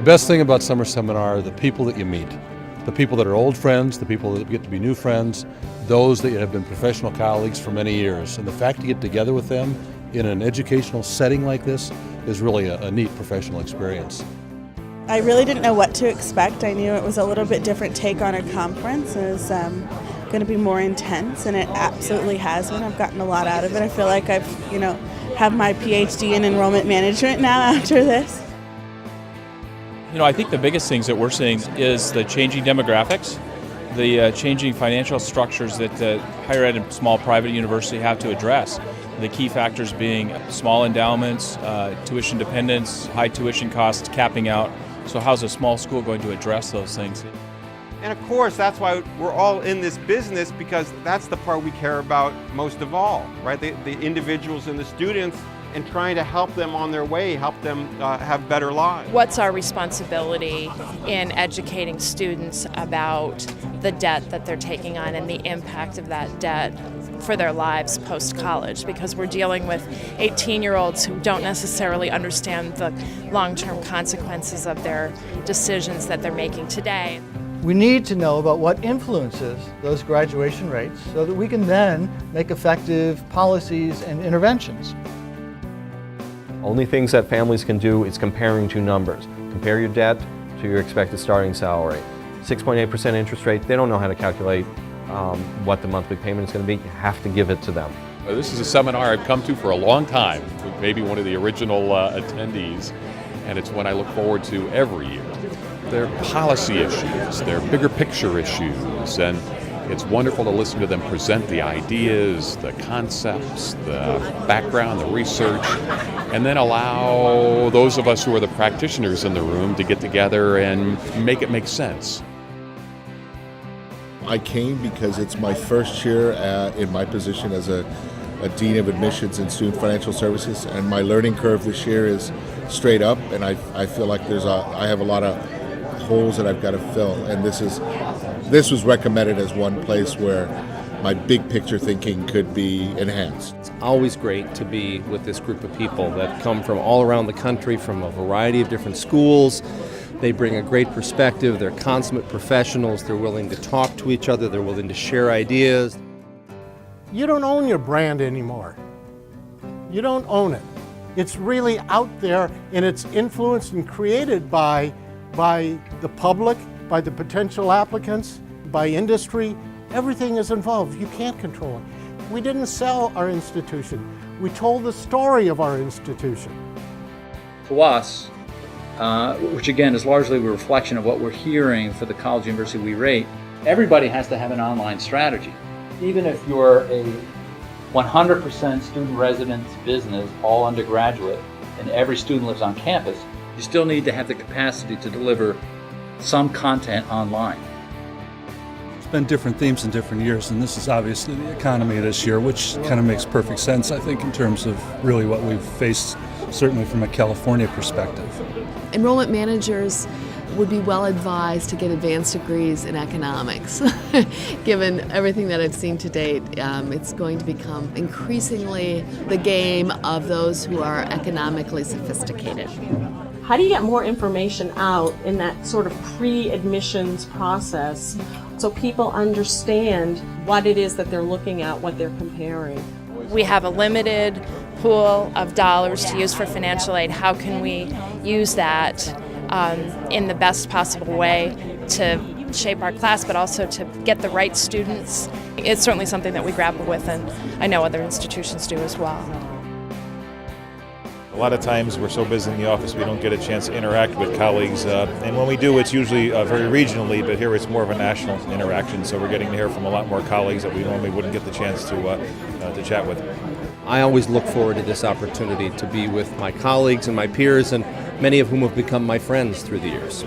best thing about summer seminar are the people that you meet. The people that are old friends, the people that get to be new friends, those that have been professional colleagues for many years. And the fact to get together with them in an educational setting like this is really a neat professional experience. I really didn't know what to expect. I knew it was a little bit different take on a conference. It was going to be more intense, and it absolutely has been. I've gotten a lot out of it. I feel like I've, have my PhD in enrollment management now after this. I think the biggest things that we're seeing is the changing demographics, the changing financial structures that higher ed and small private university have to address. The key factors being small endowments, tuition dependence, high tuition costs, capping out. So how's a small school going to address those things? And of course, that's why we're all in this business, because that's the part we care about most of all, right? The individuals and the students, and trying to help them on their way, help them have better lives. What's our responsibility in educating students about the debt that they're taking on and the impact of that debt for their lives post-college? Because we're dealing with 18-year-olds who don't necessarily understand the long-term consequences of their decisions that they're making today. We need to know about what influences those graduation rates so that we can then make effective policies and interventions. Only things that families can do is comparing two numbers. Compare your debt to your expected starting salary. 6.8% interest rate, they don't know how to calculate what the monthly payment is going to be. You have to give it to them. This is a seminar I've come to for a long time, maybe one of the original attendees, and it's one I look forward to every year. They're policy issues, they're bigger picture issues, and it's wonderful to listen to them present the ideas, the concepts, the background, the research, and then allow those of us who are the practitioners in the room to get together and make it make sense. I came because it's my first year in my position as a Dean of Admissions in Student Financial Services, and my learning curve this year is straight up, and I feel like I have a lot of holes that I've got to fill, and this was recommended as one place where my big picture thinking could be enhanced. It's always great to be with this group of people that come from all around the country, from a variety of different schools. They bring a great perspective, they're consummate professionals, they're willing to talk to each other, they're willing to share ideas. You don't own your brand anymore. You don't own it. It's really out there, and it's influenced and created by the public, by the potential applicants, by industry. Everything is involved. You can't control it. We didn't sell our institution. We told the story of our institution. To us, which again is largely a reflection of what we're hearing for the college university we rate, everybody has to have an online strategy. Even if you're a 100% student residence business, all undergraduate, and every student lives on campus, you still need to have the capacity to deliver some content online. It's been different themes in different years, and this is obviously the economy this year, which kind of makes perfect sense, I think, in terms of really what we've faced, certainly from a California perspective. Enrollment managers would be well advised to get advanced degrees in economics. Given everything that I've seen to date, it's going to become increasingly the game of those who are economically sophisticated. How do you get more information out in that sort of pre-admissions process so people understand what it is that they're looking at, what they're comparing? We have a limited pool of dollars to use for financial aid. How can we use that in the best possible way to shape our class, but also to get the right students? It's certainly something that we grapple with, and I know other institutions do as well. A lot of times we're so busy in the office we don't get a chance to interact with colleagues, and when we do it's usually very regionally, but here it's more of a national interaction, so we're getting to hear from a lot more colleagues that we normally wouldn't get the chance to chat with. I always look forward to this opportunity to be with my colleagues and my peers, and many of whom have become my friends through the years.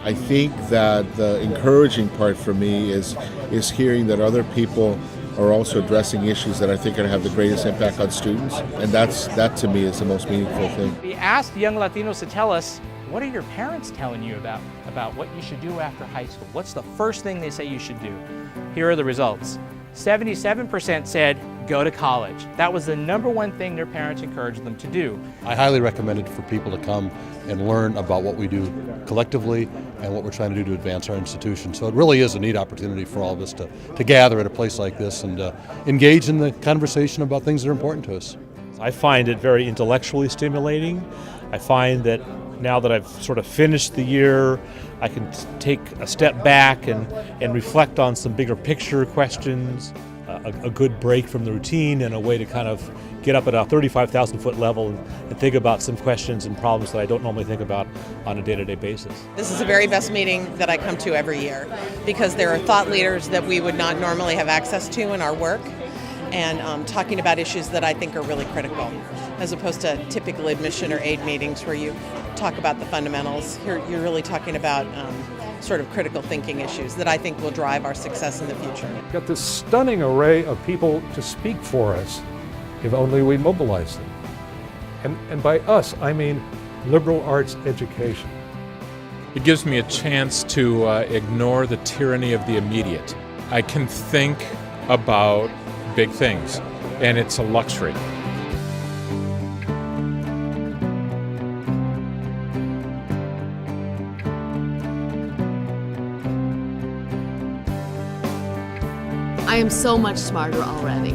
I think that the encouraging part for me is hearing that other people are also addressing issues that I think are going to have the greatest impact on students, and that to me is the most meaningful thing. We asked young Latinos to tell us, what are your parents telling you about what you should do after high school? What's the first thing they say you should do? Here are the results. 77% said go to college. That was the #1 thing their parents encouraged them to do. I highly recommend it for people to come and learn about what we do collectively and what we're trying to do to advance our institution. So it really is a neat opportunity for all of us to gather at a place like this and engage in the conversation about things that are important to us. I find it very intellectually stimulating. I find that now that I've sort of finished the year, I can take a step back and reflect on some bigger picture questions, a good break from the routine and a way to kind of get up at a 35,000 foot level and think about some questions and problems that I don't normally think about on a day-to-day basis. This is the very best meeting that I come to every year because there are thought leaders that we would not normally have access to in our work, and talking about issues that I think are really critical, as opposed to typical admission or aid meetings where you talk about the fundamentals. Here you're really talking about sort of critical thinking issues that I think will drive our success in the future. We've got this stunning array of people to speak for us if only we mobilize them. And by us, I mean liberal arts education. It gives me a chance to ignore the tyranny of the immediate. I can think about big things, and it's a luxury. I am so much smarter already.